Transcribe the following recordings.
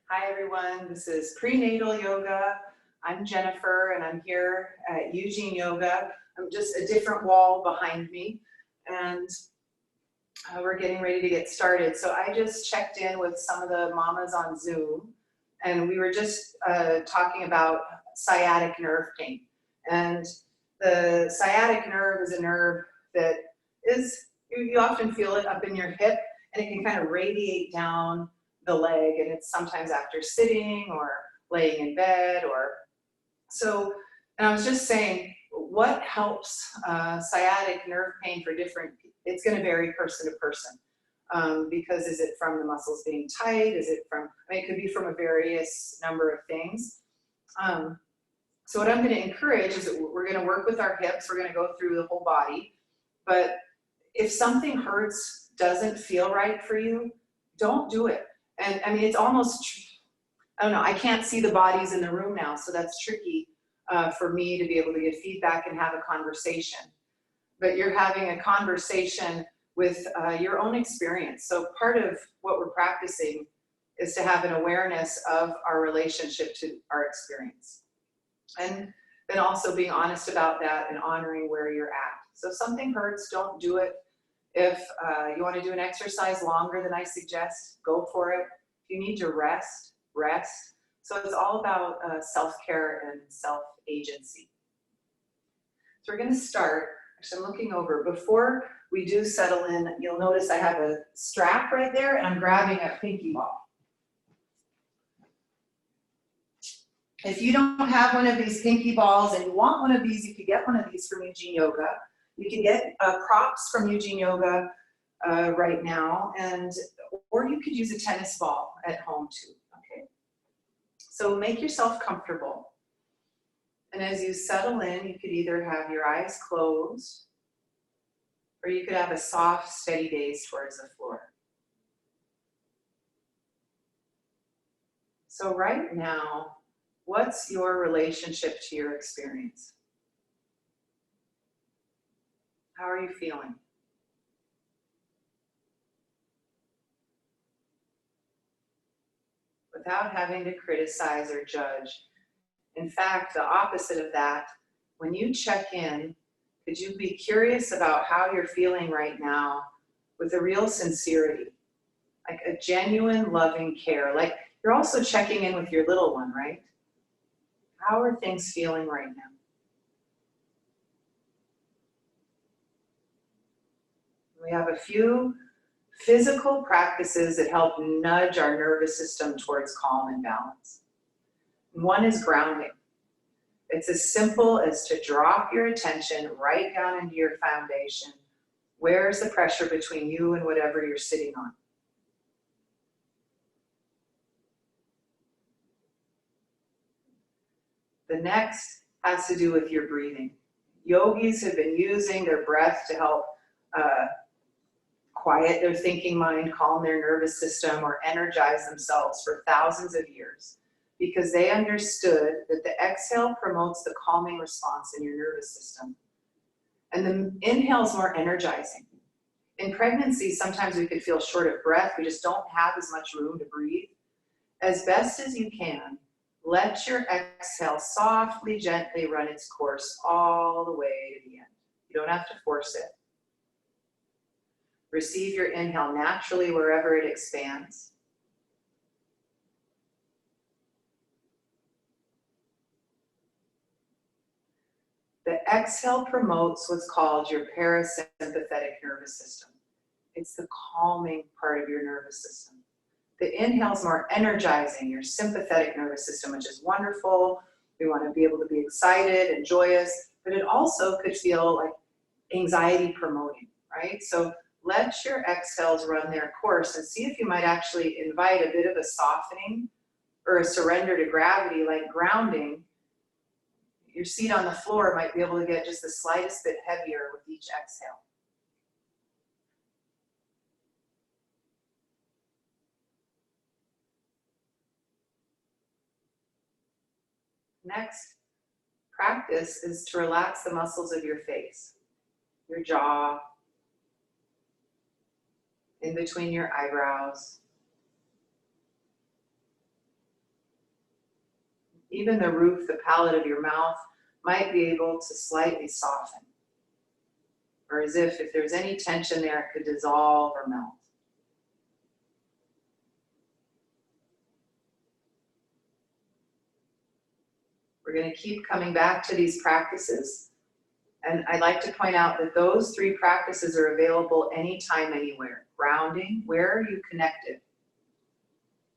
Hi everyone, this is prenatal yoga. I'm Jennifer and I'm here at Eugene Yoga. I'm just a different wall behind me and we're getting ready to get started. So I just checked in with some of the mamas on Zoom and we were just talking about sciatic nerve pain. And the sciatic nerve is a nerve that you often feel it up in your hip and it can kind of radiate down the leg, and it's sometimes after sitting or laying in bed and I was just saying, what helps sciatic nerve pain for different, it's going to vary person to person, because is it from the muscles being tight, is it from, it could be from a various number of things. So what I'm going to encourage is that we're going to work with our hips, we're going to go through the whole body, but if something hurts, doesn't feel right for you, don't do it. And I mean, it's almost, I don't know, I can't see the bodies in the room now, so that's tricky for me to be able to give feedback and have a conversation. But you're having a conversation with your own experience. So part of what we're practicing is to have an awareness of our relationship to our experience. And then also being honest about that and honoring where you're at. So if something hurts, don't do it. If you want to do an exercise longer than I suggest, go for it. If you need to rest, rest. So it's all about self-care and self-agency. So we're going to start. Actually, I'm looking over. Before we do settle in, you'll notice I have a strap right there, and I'm grabbing a pinky ball. If you don't have one of these pinky balls and you want one of these, you could get one of these from Eugene Yoga. You can get props from Eugene Yoga right now, or you could use a tennis ball at home too, okay? So make yourself comfortable. And as you settle in, you could either have your eyes closed, or you could have a soft, steady gaze towards the floor. So right now, what's your relationship to your experience? How are you feeling? Without having to criticize or judge. In fact, the opposite of that, when you check in, could you be curious about how you're feeling right now with a real sincerity, like a genuine loving care, like you're also checking in with your little one, right? How are things feeling right now? We have a few physical practices that help nudge our nervous system towards calm and balance. One is grounding. It's as simple as to drop your attention right down into your foundation. Where's the pressure between you and whatever you're sitting on? The next has to do with your breathing. Yogis have been using their breath to help quiet their thinking mind, calm their nervous system, or energize themselves for thousands of years, because they understood that the exhale promotes the calming response in your nervous system. And the inhale is more energizing. In pregnancy, sometimes we could feel short of breath. We just don't have as much room to breathe. As best as you can, let your exhale softly, gently run its course all the way to the end. You don't have to force it. Receive your inhale naturally wherever it expands. The exhale promotes what's called your parasympathetic nervous system. It's the calming part of your nervous system. The inhale is more energizing your sympathetic nervous system, which is wonderful. We want to be able to be excited and joyous, but it also could feel like anxiety promoting, right? So let your exhales run their course and see if you might actually invite a bit of a softening or a surrender to gravity, like grounding. Your seat on the floor might be able to get just the slightest bit heavier with each exhale. Next practice is to relax the muscles of your face, your jaw, in between your eyebrows. Even the roof, the palate of your mouth might be able to slightly soften. Or as if there's any tension there, it could dissolve or melt. We're going to keep coming back to these practices. And I'd like to point out that those 3 practices are available anytime, anywhere. Grounding, where are you connected?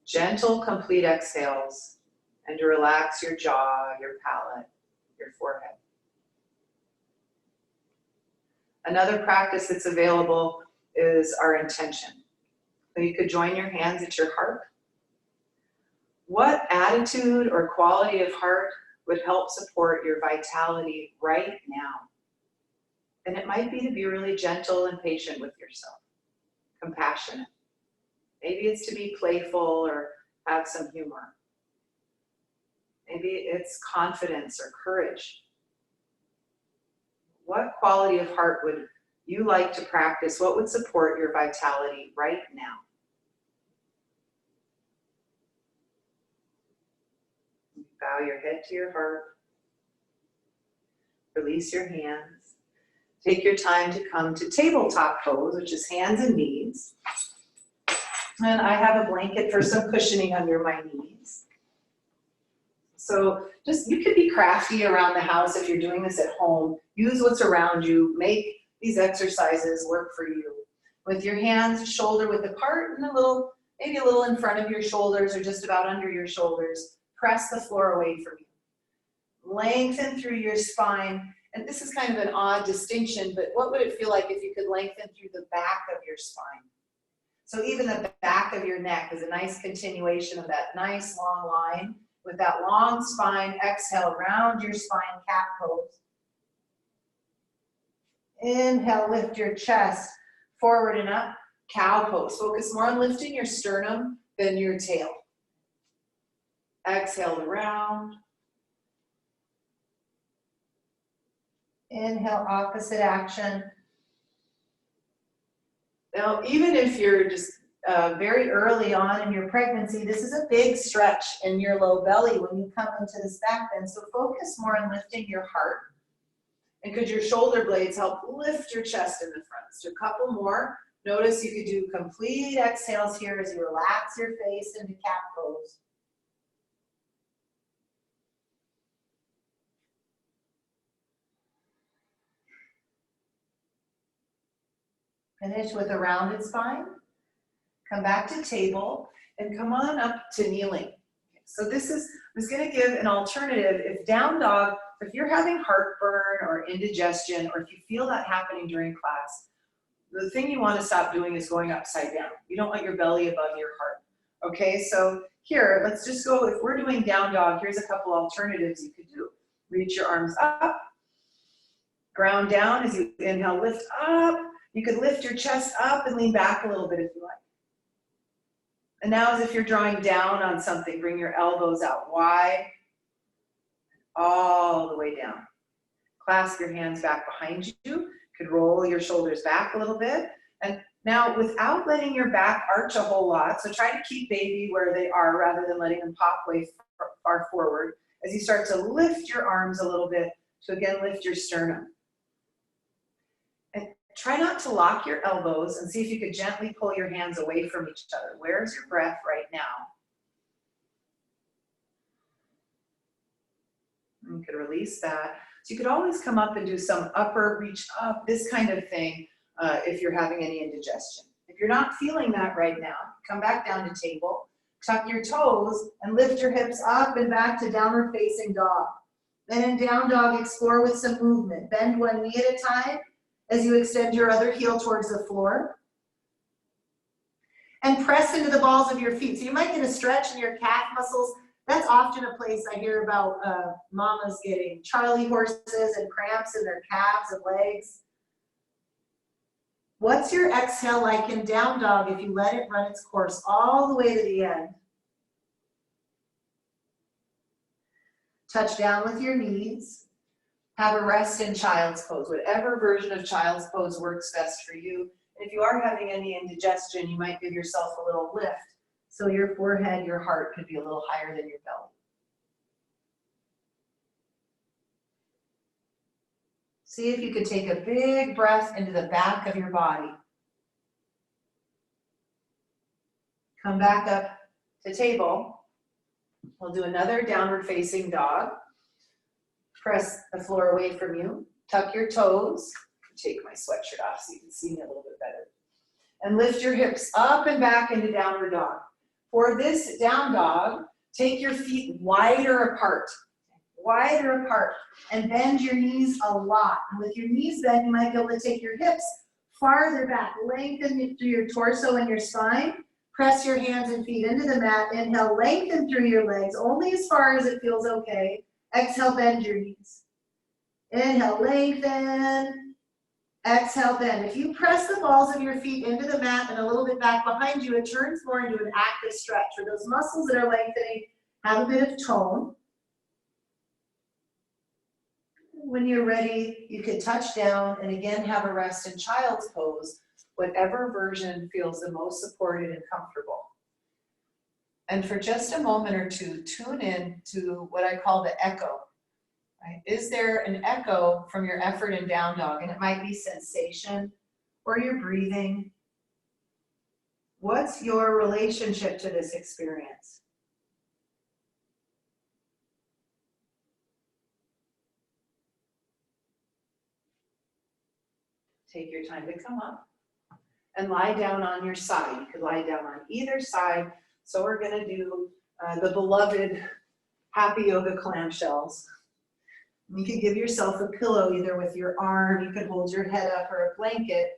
Gentle, complete exhales, and to relax your jaw, your palate, your forehead. Another practice that's available is our intention. So you could join your hands at your heart. What attitude or quality of heart would help support your vitality right now? And it might be to be really gentle and patient with yourself, compassionate. Maybe it's to be playful or have some humor. Maybe it's confidence or courage. What quality of heart would you like to practice? What would support your vitality right now? Bow your head to your heart. Release your hands. Take your time to come to tabletop pose, which is hands and knees. And I have a blanket for some cushioning under my knees. So you could be crafty around the house if you're doing this at home. Use what's around you. Make these exercises work for you. With your hands shoulder width apart and maybe a little in front of your shoulders or just about under your shoulders. Press the floor away from you. Lengthen through your spine. And this is kind of an odd distinction, but what would it feel like if you could lengthen through the back of your spine? So even the back of your neck is a nice continuation of that nice long line. With that long spine, exhale, round your spine, cat pose. Inhale, lift your chest forward and up, cow pose. Focus more on lifting your sternum than your tail. Exhale to round. Inhale, opposite action. Now, even if you're just very early on in your pregnancy, this is a big stretch in your low belly when you come into this back bend. So focus more on lifting your heart. And could your shoulder blades help lift your chest in the front? So a couple more. Notice you could do complete exhales here as you relax your face into cat pose. Finish with a rounded spine. Come back to table and come on up to kneeling. So I was going to give an alternative. If down dog, if you're having heartburn or indigestion, or if you feel that happening during class, the thing you want to stop doing is going upside down. You don't want your belly above your heart. Okay, so here, let's just go, if we're doing down dog, here's a couple alternatives you could do. Reach your arms up, ground down as you inhale, lift up. You could lift your chest up and lean back a little bit if you like. And now as if you're drawing down on something, bring your elbows out wide, all the way down. Clasp your hands back behind you. You could roll your shoulders back a little bit. And now without letting your back arch a whole lot, so try to keep baby where they are rather than letting them pop way far forward. As you start to lift your arms a little bit, to again lift your sternum. And try not to lock your elbows and see if you could gently pull your hands away from each other. Where's your breath right now? And you could release that. So you could always come up and do some upper reach up, this kind of thing, if you're having any indigestion. If you're not feeling that right now, come back down to table, tuck your toes, and lift your hips up and back to downward facing dog. Then in down dog, explore with some movement. Bend one knee at a time as you extend your other heel towards the floor. And press into the balls of your feet. So you might get a stretch in your calf muscles. That's often a place I hear about mamas getting Charlie horses and cramps in their calves and legs. What's your exhale like in down dog if you let it run its course all the way to the end? Touch down with your knees. Have a rest in child's pose. Whatever version of child's pose works best for you. And if you are having any indigestion, you might give yourself a little lift so your forehead, your heart could be a little higher than your belly. See if you could take a big breath into the back of your body. Come back up to table. We'll do another downward facing dog. Press the floor away from you. Tuck your toes. Take my sweatshirt off so you can see me a little bit better. And lift your hips up and back into downward dog. For this down dog, take your feet wider apart. Wider apart. And bend your knees a lot. And with your knees bent, you might be able to take your hips farther back. Lengthen through your torso and your spine. Press your hands and feet into the mat. Inhale, lengthen through your legs, only as far as it feels okay. Exhale, bend your knees. Inhale, lengthen. Exhale, bend. If you press the balls of your feet into the mat and a little bit back behind you, it turns more into an active stretch. For those muscles that are lengthening, have a bit of tone. When you're ready, you can touch down and again have a rest in child's pose, whatever version feels the most supported and comfortable. And for just a moment or two, tune in to what I call the echo. Right? Is there an echo from your effort in down dog? And it might be sensation or your breathing. What's your relationship to this experience? Take your time to come up and lie down on your side. You could lie down on either side. So we're going to do the beloved Happy Yoga clamshells. You could give yourself a pillow either with your arm, you could hold your head up or a blanket,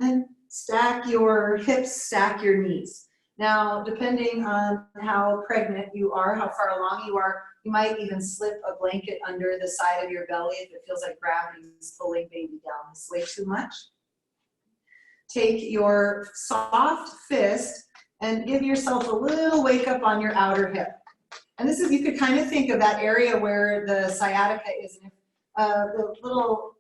and stack your hips, stack your knees. Now, depending on how pregnant you are, how far along you are, you might even slip a blanket under the side of your belly if it feels like gravity is pulling baby down this way too much. Take your soft fist and give yourself a little wake up on your outer hip. And this is, you could kind of think of that area where the sciatica is. And if the little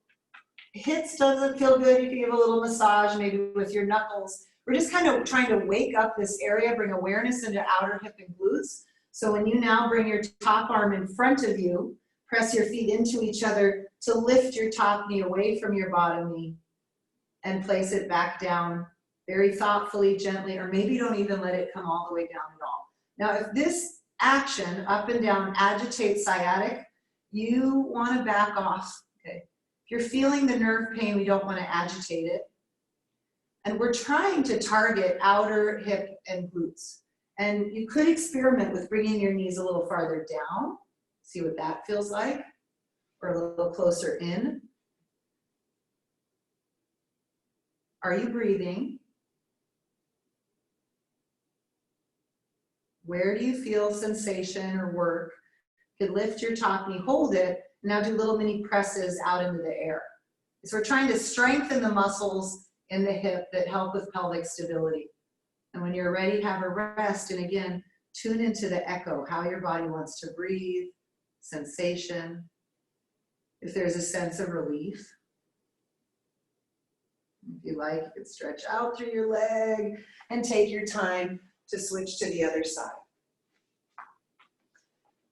hits doesn't feel good, you can give a little massage maybe with your knuckles. We're just kind of trying to wake up this area, bring awareness into outer hip and glutes. So when you now bring your top arm in front of you, press your feet into each other to lift your top knee away from your bottom knee and place it back down very thoughtfully, gently, or maybe don't even let it come all the way down at all. Now, if this action, up and down, agitates sciatic, you want to back off. Okay. If you're feeling the nerve pain, we don't want to agitate it. And we're trying to target outer hip and glutes. And you could experiment with bringing your knees a little farther down, see what that feels like, or a little closer in. Are you breathing? Where do you feel sensation or work? You could lift your top knee, hold it, and now do little mini presses out into the air. So we're trying to strengthen the muscles in the hip that help with pelvic stability. And when you're ready, have a rest. And again, tune into the echo, how your body wants to breathe, sensation. If there's a sense of relief. If you like, you can stretch out through your leg and take your time to switch to the other side.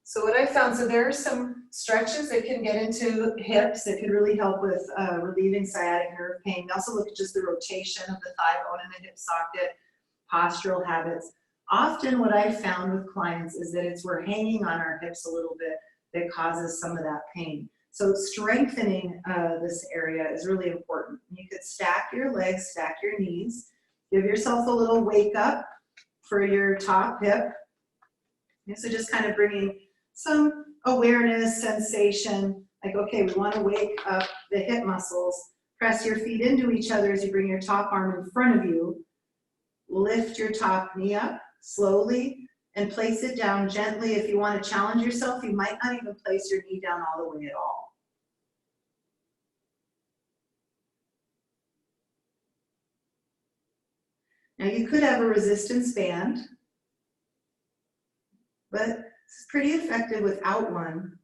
So what I found, so there are some stretches that can get into hips that could really help with relieving sciatic nerve pain. We also look at just the rotation of the thigh bone and the hip socket, postural habits. Often what I've found with clients is that it's we're hanging on our hips a little bit that causes some of that pain. So strengthening this area is really important. You could stack your legs, stack your knees, give yourself a little wake up for your top hip. And so just kind of bringing some awareness, sensation, like, okay, we want to wake up the hip muscles. Press your feet into each other as you bring your top arm in front of you. Lift your top knee up slowly and place it down gently. If you want to challenge yourself, you might not even place your knee down all the way at all. Now you could have a resistance band, but it's pretty effective without one.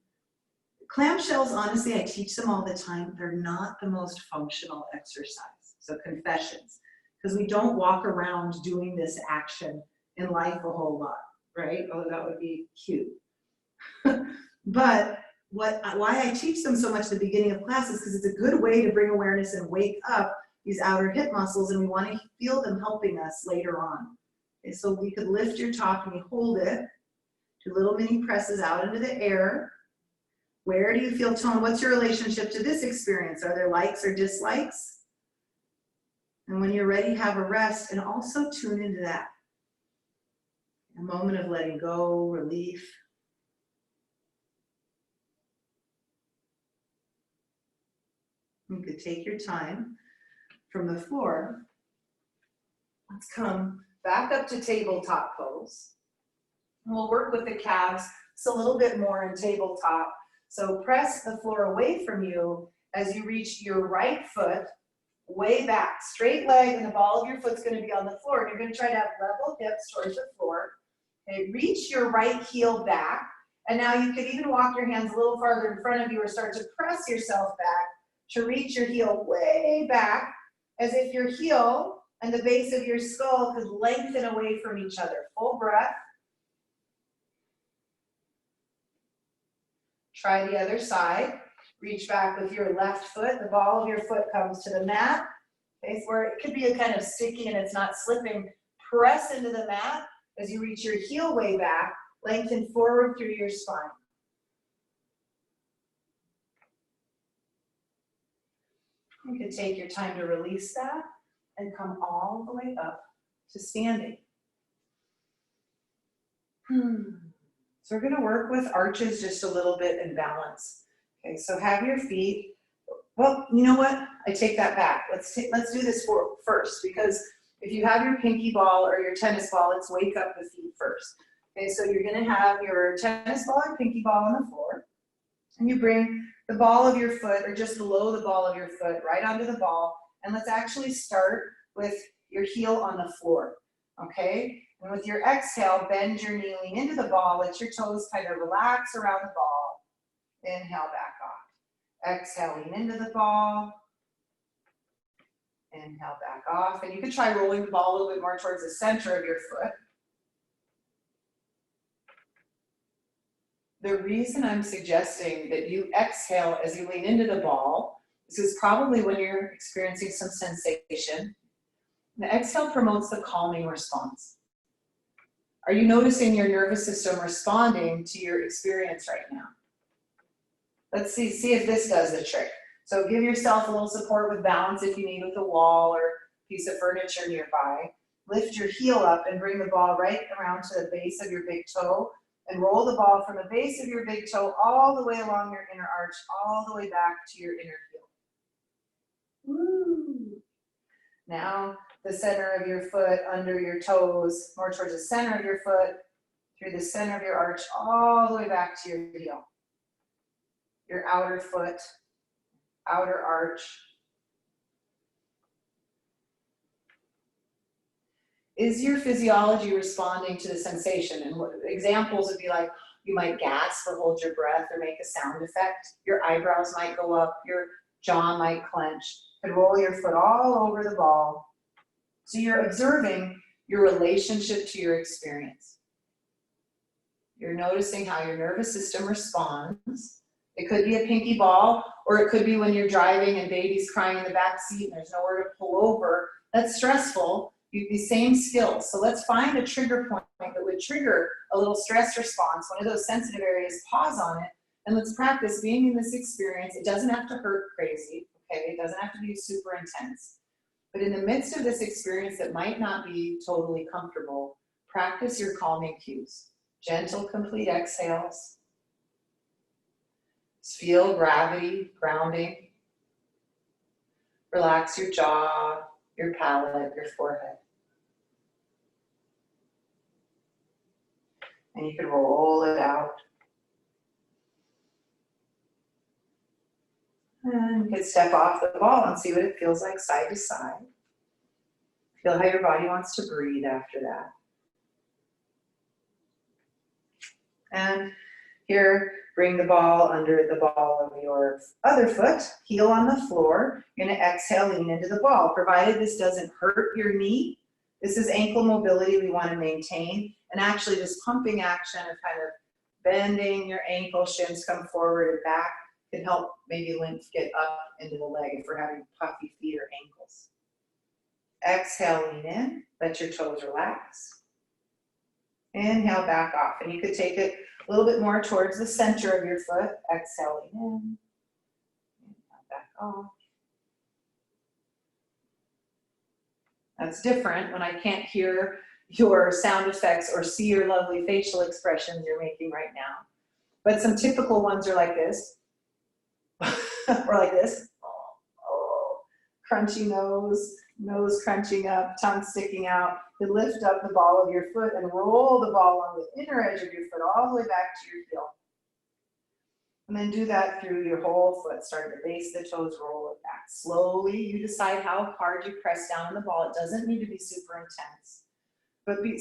Clamshells, honestly, I teach them all the time. They're not the most functional exercise. So confessions, because we don't walk around doing this action in life a whole lot, right? Oh, that would be cute. But why I teach them so much at the beginning of classes, because it's a good way to bring awareness and wake up these outer hip muscles, and we want to feel them helping us later on. Okay, so we could lift your top and you hold it, do little mini presses out into the air. Where do you feel tone? What's your relationship to this experience? Are there likes or dislikes? And when you're ready, have a rest and also tune into that. A moment of letting go, relief. You could take your time from the floor. Let's come back up to tabletop pose. And we'll work with the calves just a little bit more in tabletop. So press the floor away from you as you reach your right foot way back. Straight leg, and the ball of your foot's going to be on the floor. And you're going to try to have level hips towards the floor. Okay, reach your right heel back. And now you could even walk your hands a little farther in front of you or start to press yourself back to reach your heel way back, as if your heel and the base of your skull could lengthen away from each other. Full breath. Try the other side. Reach back with your left foot. The ball of your foot comes to the mat. Okay, where it could be a kind of sticky and it's not slipping. Press into the mat as you reach your heel way back. Lengthen forward through your spine. You can take your time to release that and come all the way up to standing. So we're going to work with arches just a little bit and balance. Okay, so have your feet. Well, you know what? I take that back. Let's do this first, because if you have your pinky ball or your tennis ball, let's wake up the feet first. Okay, so you're going to have your tennis ball or pinky ball on the floor, and you bring the ball of your foot, or just below the ball of your foot, right onto the ball, and let's actually start with your heel on the floor, okay? And with your exhale, bend your knee, lean into the ball, let your toes kind of relax around the ball. Inhale, back off. Exhale, lean into the ball. Inhale, back off. And you can try rolling the ball a little bit more towards the center of your foot. The reason I'm suggesting that you exhale as you lean into the ball is probably when you're experiencing some sensation. The exhale promotes the calming response. Are you noticing your nervous system responding to your experience right now? Let's see if this does the trick. So give yourself a little support with balance if you need, with a wall or piece of furniture nearby. Lift your heel up and bring the ball right around to the base of your big toe, and roll the ball from the base of your big toe all the way along your inner arch, all the way back to your inner heel. Woo. Now the center of your foot, under your toes, more towards the center of your foot, through the center of your arch, all the way back to your heel. Your outer foot, outer arch. Is your physiology responding to the sensation? And what examples would be like, you might gasp or hold your breath or make a sound effect. Your eyebrows might go up, your jaw might clench. And roll your foot all over the ball. So you're observing your relationship to your experience. You're noticing how your nervous system responds. It could be a pinky ball, or it could be when you're driving and baby's crying in the back seat and there's nowhere to pull over. That's stressful. The same skills. So let's find a trigger point that would trigger a little stress response, one of those sensitive areas, pause on it, and let's practice being in this experience. It doesn't have to hurt crazy, okay? It doesn't have to be super intense. But in the midst of this experience that might not be totally comfortable, practice your calming cues. Gentle, complete exhales. Feel gravity, grounding. Relax your jaw, your palate, your forehead. And you can roll it out. And you can step off the ball and see what it feels like side to side. Feel how your body wants to breathe after that. And here, bring the ball under the ball of your other foot, heel on the floor. You're going to exhale, lean into the ball. Provided this doesn't hurt your knee, this is ankle mobility we want to maintain. And actually this pumping action of kind of Bending your ankle, shins come forward and back can help maybe lymph get up into the leg if we're having puffy feet or ankles. Exhale, lean in, let your toes relax. Inhale, back off. And you could take it a little bit more towards the center of your foot. Exhale, lean in. Inhale, back off. That's different when I can't hear your sound effects or see your lovely facial expressions you're making right now. But some typical ones are like this, or like this. Crunchy nose, nose crunching up, tongue sticking out. You lift up the ball of your foot and roll the ball on the inner edge of your foot all the way back to your heel. And then do that through your whole foot, starting at the base of the toes, roll it back. Slowly, you decide how hard you press down on the ball. It doesn't need to be super intense.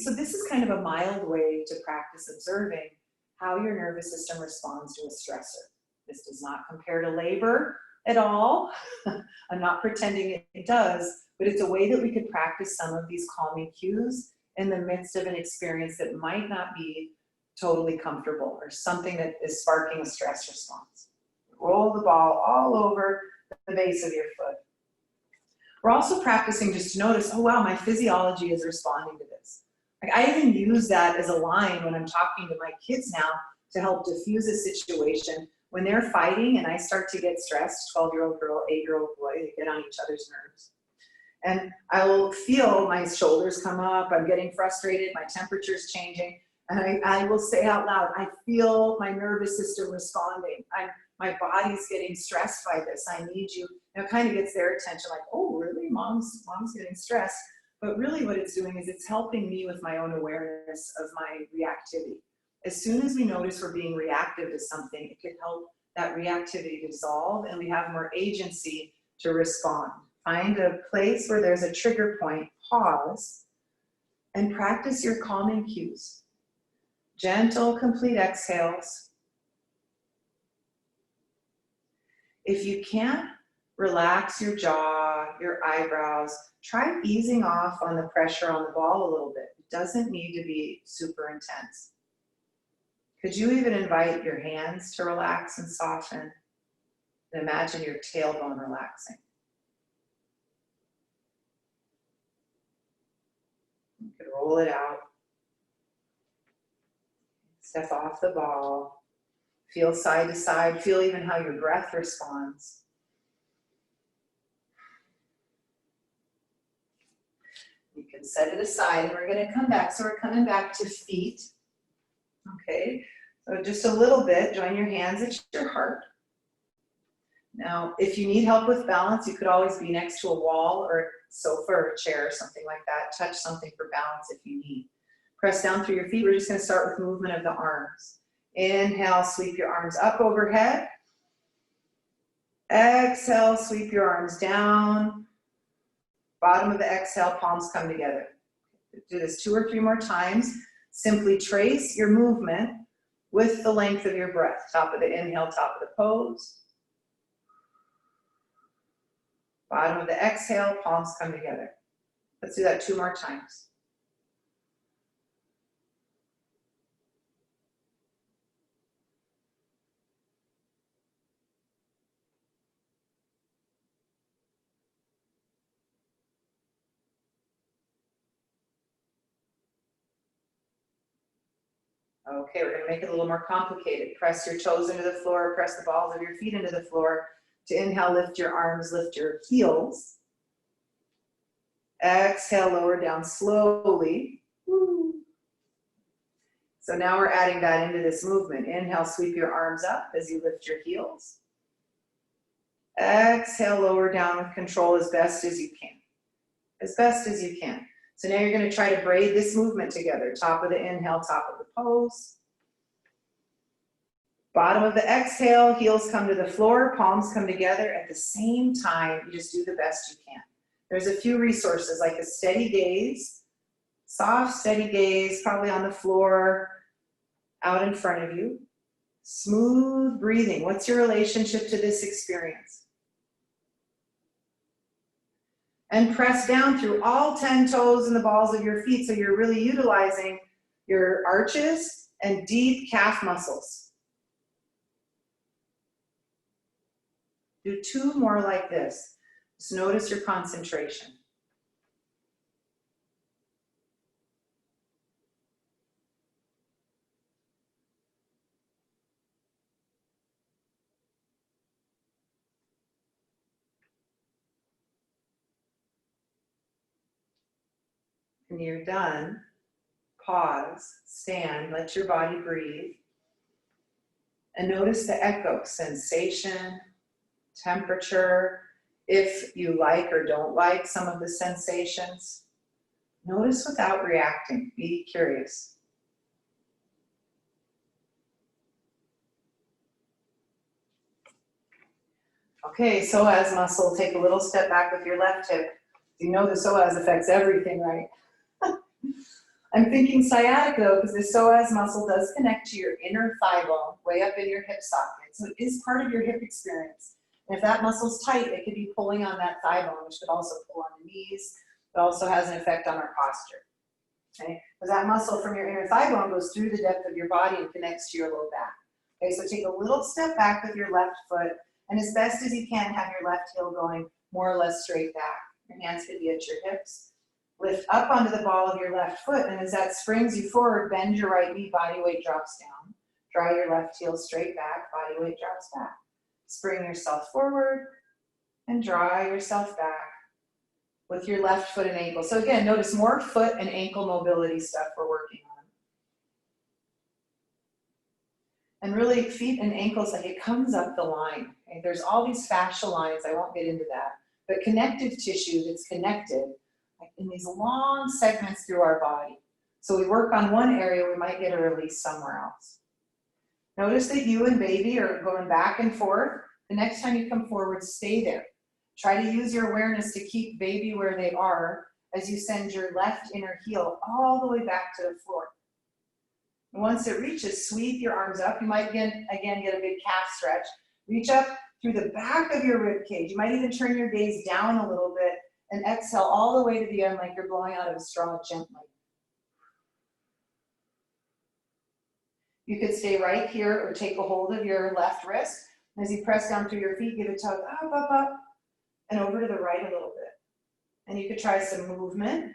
So this is kind of a mild way to practice observing how your nervous system responds to a stressor. This does not compare to labor at all. I'm not pretending it does, but it's a way that we could practice some of these calming cues in the midst of an experience that might not be totally comfortable or something that is sparking a stress response. Roll the ball all over the base of your foot. We're also practicing just to notice, oh wow, my physiology is responding to this. Like I even use that as a line when I'm talking to my kids now to help diffuse a situation. When they're fighting and I start to get stressed, 12-year-old girl, 8-year-old boy, they get on each other's nerves. And I will feel my shoulders come up, I'm getting frustrated, my temperature's changing, and I will say out loud, I feel my nervous system responding. My body's getting stressed by this, I need you. And it kind of gets their attention like, oh really, mom's getting stressed. But really what it's doing is it's helping me with my own awareness of my reactivity. As soon as we notice we're being reactive to something, it could help that reactivity dissolve and we have more agency to respond. Find a place where there's a trigger point, pause, and practice your calming cues. Gentle, complete exhales. If you can't relax your jaw, your eyebrows, try easing off on the pressure on the ball a little bit. It doesn't need to be super intense. Could you even invite your hands to relax and soften? And imagine your tailbone relaxing. You could roll it out. Step off the ball. Feel side to side. Feel even how your breath responds. You can set it aside and we're going to come back. So we're coming back to feet. Okay, so just a little bit. Join your hands at your heart. Now, if you need help with balance, you could always be next to a wall or a sofa or a chair or something like that. Touch something for balance if you need. Press down through your feet. We're just going to start with movement of the arms. Inhale, sweep your arms up overhead. Exhale, sweep your arms down. Bottom of the exhale, palms come together. Do this 2 or 3 more times. Simply trace your movement with the length of your breath. Top of the inhale, top of the pose. Bottom of the exhale, palms come together. Let's do that 2 more times. Okay, we're going to make it a little more complicated. Press your toes into the floor, press the balls of your feet into the floor. To inhale, lift your arms, lift your heels. Exhale, lower down slowly. Woo. So now we're adding that into this movement. Inhale, sweep your arms up as you lift your heels. Exhale, lower down with control as best as you can. As best as you can. So now you're going to try to braid this movement together. Top of the inhale, top of the pose. Bottom of the exhale, heels come to the floor, palms come together at the same time. You just do the best you can. There's a few resources like a steady gaze, soft, steady gaze, probably on the floor, out in front of you. Smooth breathing. What's your relationship to this experience? And press down through all 10 toes and the balls of your feet so you're really utilizing your arches and deep calf muscles. Do 2 more like this. Just notice your concentration. When you're done, pause, stand, let your body breathe, and notice the echo, sensation, temperature, if you like or don't like some of the sensations. Notice without reacting, be curious. Okay, psoas muscle, take a little step back with your left hip. You know the psoas affects everything, right? I'm thinking sciatica though, because the psoas muscle does connect to your inner thigh bone, way up in your hip socket. So it is part of your hip experience. And if that muscle's tight, it could be pulling on that thigh bone, which could also pull on the knees. It also has an effect on our posture. Okay, because that muscle from your inner thigh bone goes through the depth of your body and connects to your low back. Okay, so take a little step back with your left foot, and as best as you can, have your left heel going more or less straight back. Your hands could be at your hips. Lift up onto the ball of your left foot, and as that springs you forward, bend your right knee, body weight drops down. Draw your left heel straight back, body weight drops back. Spring yourself forward, and draw yourself back with your left foot and ankle. So again, notice more foot and ankle mobility stuff we're working on. And really, feet and ankles, like it comes up the line. Okay? There's all these fascial lines, I won't get into that, but connective tissue that's connected like in these long segments through our body. So we work on one area, we might get a release somewhere else. Notice that you and baby are going back and forth. The next time you come forward, stay there. Try to use your awareness to keep baby where they are as you send your left inner heel all the way back to the floor. And once it reaches, sweep your arms up. You might again get a big calf stretch. Reach up through the back of your rib cage. You might even turn your gaze down a little bit and exhale all the way to the end like you're blowing out of a straw gently. You could stay right here or take a hold of your left wrist. As you press down through your feet, give a tug up, up, up, and over to the right a little bit. And you could try some movement.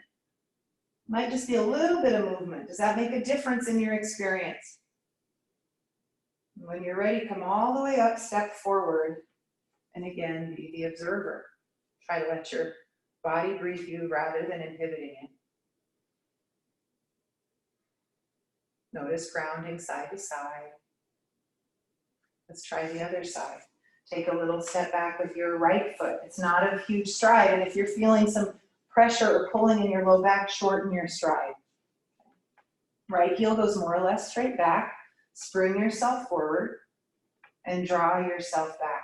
Might just be a little bit of movement. Does that make a difference in your experience? When you're ready, come all the way up, step forward, and again, be the observer. Try to let your body breathe you rather than inhibiting it. Notice grounding side to side. Let's try the other side. Take a little step back with your right foot. It's not a huge stride, and if you're feeling some pressure or pulling in your low back, shorten your stride. Right heel goes more or less straight back. Spring yourself forward and draw yourself back.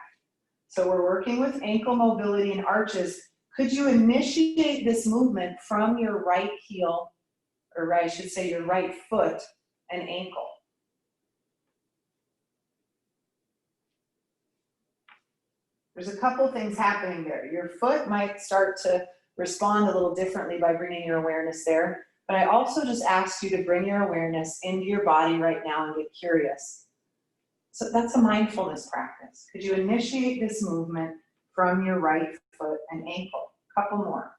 So we're working with ankle mobility and arches. Could you initiate this movement from your right heel, or I should say your right foot and ankle? There's a couple things happening there. Your foot might start to respond a little differently by bringing your awareness there, but I also just asked you to bring your awareness into your body right now and get curious. So that's a mindfulness practice. Could you initiate this movement from your right foot and ankle? A couple more.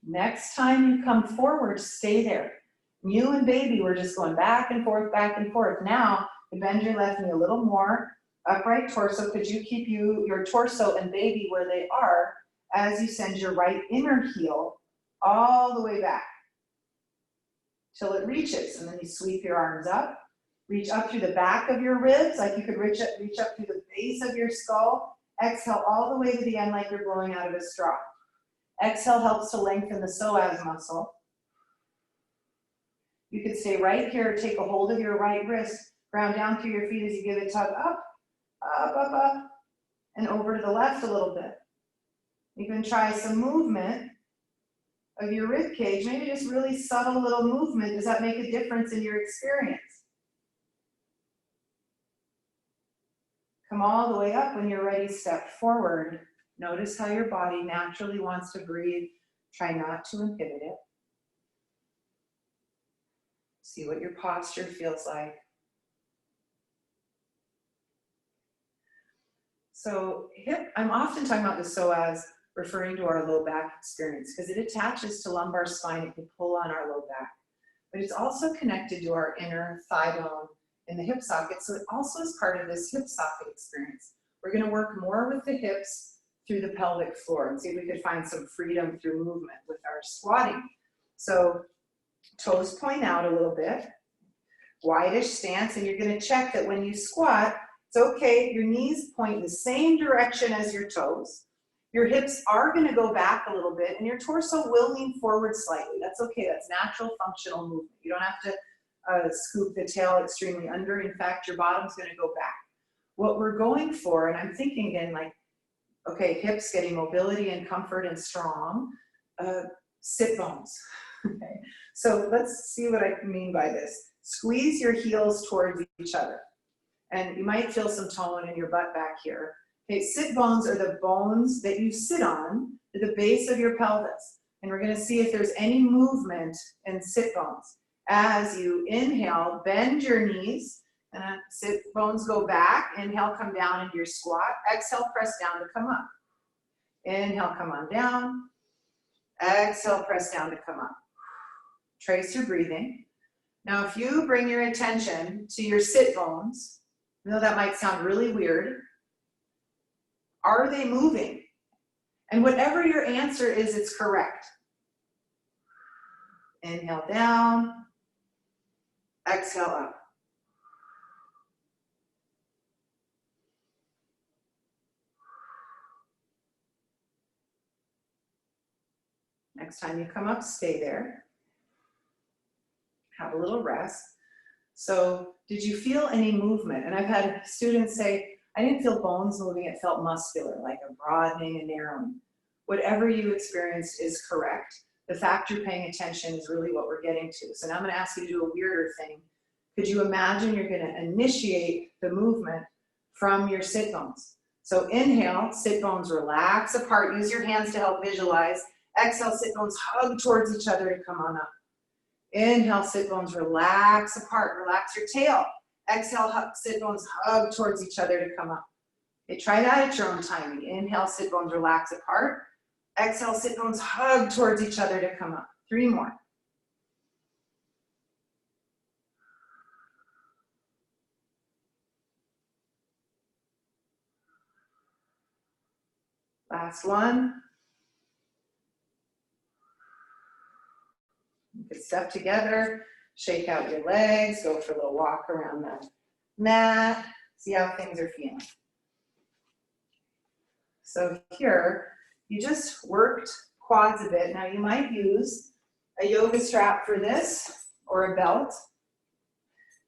Next time you come forward, stay there. You and baby were just going back and forth, back and forth. Now, you bend your left knee a little more. Upright torso, could you keep your torso and baby where they are as you send your right inner heel all the way back till it reaches, and then you sweep your arms up, reach up through the back of your ribs, like you could reach up through the base of your skull. Exhale all the way to the end like you're blowing out of a straw. Exhale helps to lengthen the psoas muscle. You could stay right here, take a hold of your right wrist, ground down through your feet as you give a tug up, up, up, up, and over to the left a little bit. You can try some movement of your rib cage, maybe just really subtle little movement. Does that make a difference in your experience? Come all the way up. When you're ready, step forward, Notice how your body naturally wants to breathe. Try not to inhibit it. See what your posture feels like. So I'm often talking about the psoas referring to our low back experience because it attaches to lumbar spine. It can pull on our low back. But it's also connected to our inner thigh bone in the hip socket. So it also is part of this hip socket experience. We're going to work more with the hips through the pelvic floor and see if we could find some freedom through movement with our squatting. So toes point out a little bit, wide-ish stance, and you're going to check that when you squat, it's okay, your knees point the same direction as your toes. Your hips are going to go back a little bit, and your torso will lean forward slightly. That's okay. That's natural functional movement. You don't have to scoop the tail extremely under. In fact, your bottom's going to go back. What we're going for, and I'm thinking again, like, okay, hips getting mobility and comfort and strong, sit bones. Okay, so let's see what I mean by this. Squeeze your heels towards each other. And you might feel some tone in your butt back here. Okay, sit bones are the bones that you sit on at the base of your pelvis. And we're going to see if there's any movement in sit bones. As you inhale, bend your knees, and sit bones go back. Inhale, come down into your squat. Exhale, press down to come up. Inhale, come on down. Exhale, press down to come up. Trace your breathing. Now, if you bring your attention to your sit bones, I know that might sound really weird. Are they moving? And whatever your answer is, it's correct. Inhale down, exhale up. Next time you come up, stay there. Have a little rest. So, did you feel any movement? And I've had students say, I didn't feel bones moving, it felt muscular, like a broadening and narrowing. Whatever you experienced is correct. The fact you're paying attention is really what we're getting to. So now I'm going to ask you to do a weirder thing. Could you imagine you're going to initiate the movement from your sit bones? So inhale, sit bones relax apart. Use your hands to help visualize. Exhale, sit bones hug towards each other to come on up. Inhale, sit bones relax apart. Relax your tail. Exhale, sit bones hug towards each other to come up. Okay, try that at your own timing. Inhale, sit bones relax apart. Exhale, sit bones hug towards each other to come up. 3 more. Last one. You can step together, shake out your legs, go for a little walk around the mat, see how things are feeling. So here, you just worked quads a bit. Now you might use a yoga strap for this, or a belt,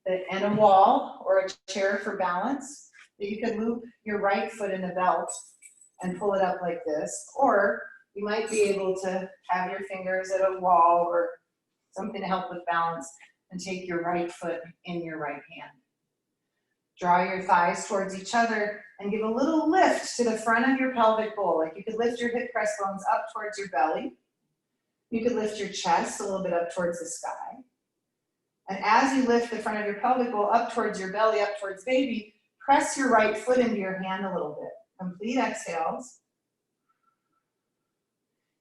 and a wall, or a chair for balance. You could loop your right foot in the belt and pull it up like this, or you might be able to have your fingers at a wall or something to help with balance and take your right foot in your right hand. Draw your thighs towards each other and give a little lift to the front of your pelvic bowl. Like you could lift your hip crest bones up towards your belly. You could lift your chest a little bit up towards the sky. And as you lift the front of your pelvic bowl up towards your belly, up towards baby, press your right foot into your hand a little bit. Complete exhales.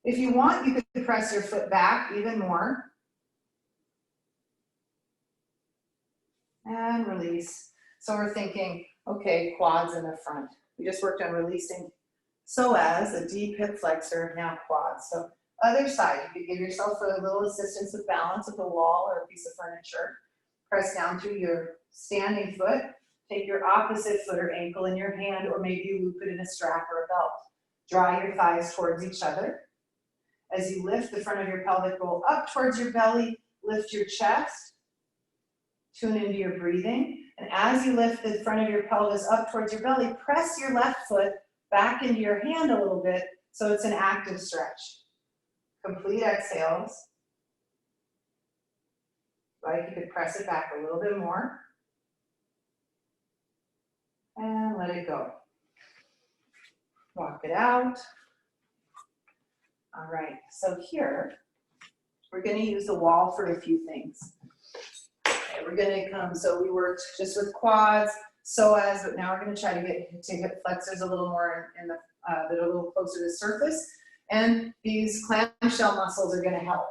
If you want, you could press your foot back even more. And release. So we're thinking, okay, quads in the front. We just worked on releasing psoas, a deep hip flexor, now quads. So other side, you could give yourself a little assistance with balance with a wall or a piece of furniture. Press down through your standing foot. Take your opposite foot or ankle in your hand, or maybe you loop it in a strap or a belt. Draw your thighs towards each other. As you lift the front of your pelvic bowl up towards your belly, lift your chest. Tune into your breathing. And as you lift the front of your pelvis up towards your belly, press your left foot back into your hand a little bit so it's an active stretch. Complete exhales. Like you could press it back a little bit more. And let it go. walk it out. All right, so here, we're gonna use the wall for a few things. Okay, we're gonna come, so we worked just with quads, psoas, but now we're gonna try to get to hip flexors a little more in the, that are a little closer to the surface. And these clamshell muscles are gonna help.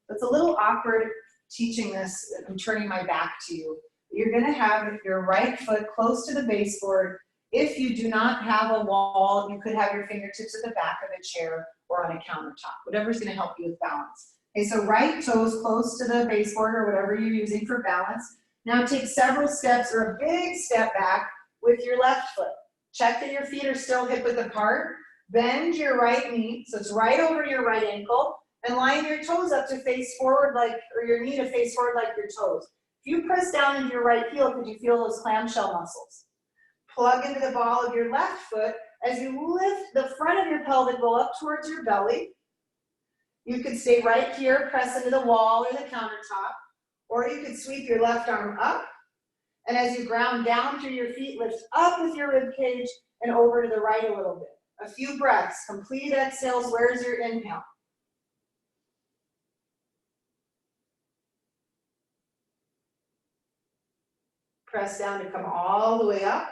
It's a little awkward teaching this, I'm turning my back to you. You're gonna have your right foot close to the baseboard. If you do not have a wall, you could have your fingertips at the back of a chair or on a countertop, whatever's gonna help you with balance. Okay, so right toes close to the baseboard or whatever you're using for balance. Now take several steps or a big step back with your left foot. Check that your feet are still hip width apart. Bend your right knee, so it's right over your right ankle, and line your toes up to face forward like, or your knee to face forward like your toes. If you press down into your right heel, could you feel those clamshell muscles? Plug into the ball of your left foot as you lift the front of your pelvic bowl up towards your belly. You could stay right here, press into the wall or the countertop, or you could sweep your left arm up, and as you ground down through your feet, lift up with your rib cage and over to the right a little bit. A few breaths, complete exhales. Where's your inhale? Press down to come all the way up.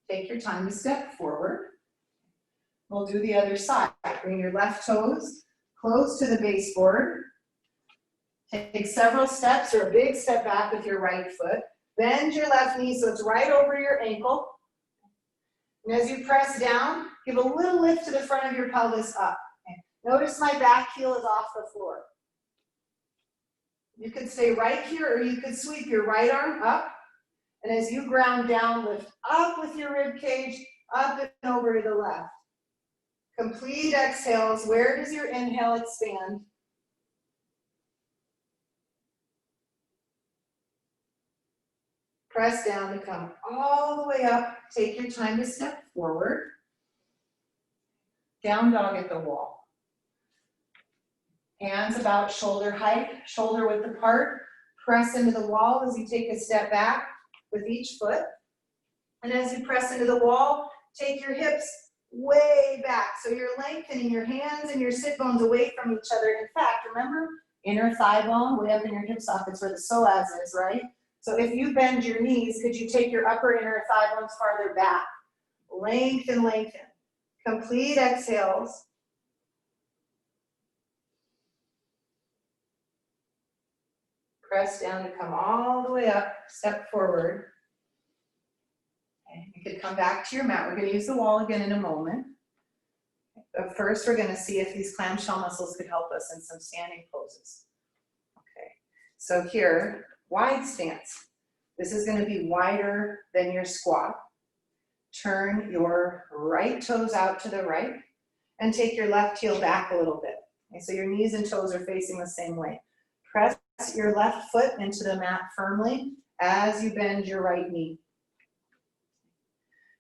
Take your time to step forward. We'll do the other side. Bring your left toes close to the baseboard. Take several steps or a big step back with your right foot. Bend your left knee so it's right over your ankle. And as you press down, give a little lift to the front of your pelvis up. Okay. Notice my back heel is off the floor. You could stay right here or you could sweep your right arm up. And as you ground down, lift up with your rib cage, up and over to the left. Complete exhales. Where does your inhale expand? Press down to come all the way up. Take your time to step forward. Down dog at the wall. Hands about shoulder height, shoulder width apart. Press into the wall as you take a step back with each foot. And as you press into the wall, take your hips way back. So you're lengthening your hands and your sit bones away from each other. In fact, remember, inner thigh bone way up in your hip sockets where the psoas is, right? So if you bend your knees, could you take your upper inner thigh bones farther back? Lengthen, lengthen. Complete exhales. Press down to come all the way up, step forward. Okay, you could come back to your mat. We're going to use the wall again in a moment. But first, we're going to see if these clamshell muscles could help us in some standing poses. Okay, so here, wide stance. This is going to be wider than your squat. Turn your right toes out to the right and take your left heel back a little bit. Okay, so your knees and toes are facing the same way. Press your left foot into the mat firmly as you bend your right knee.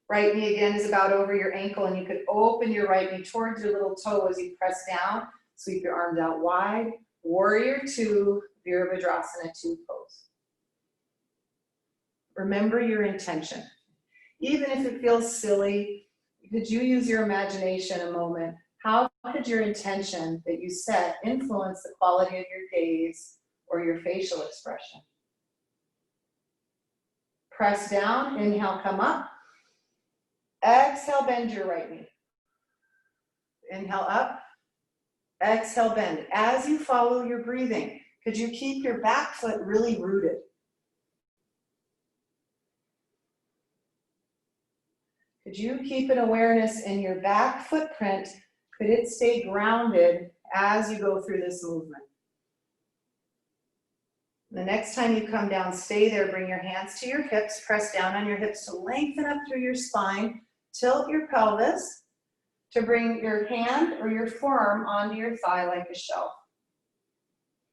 Right knee again is about over your ankle, and you could open your right knee towards your little toe as you press down. Sweep your arms out wide. Warrior two, Virabhadrasana 2 pose. Remember your intention. Even if it feels silly, could you use your imagination a moment? How could your intention that you set influence the quality of your gaze or your facial expression? Press down, inhale, come up. Exhale, bend your right knee. Inhale up, exhale, bend. As you follow your breathing, could you keep your back foot really rooted? Could you keep an awareness in your back footprint? Could it stay grounded as you go through this movement? The next time you come down, stay there. Bring your hands to your hips. Press down on your hips to lengthen up through your spine. Tilt your pelvis to bring your hand or your forearm onto your thigh like a shelf.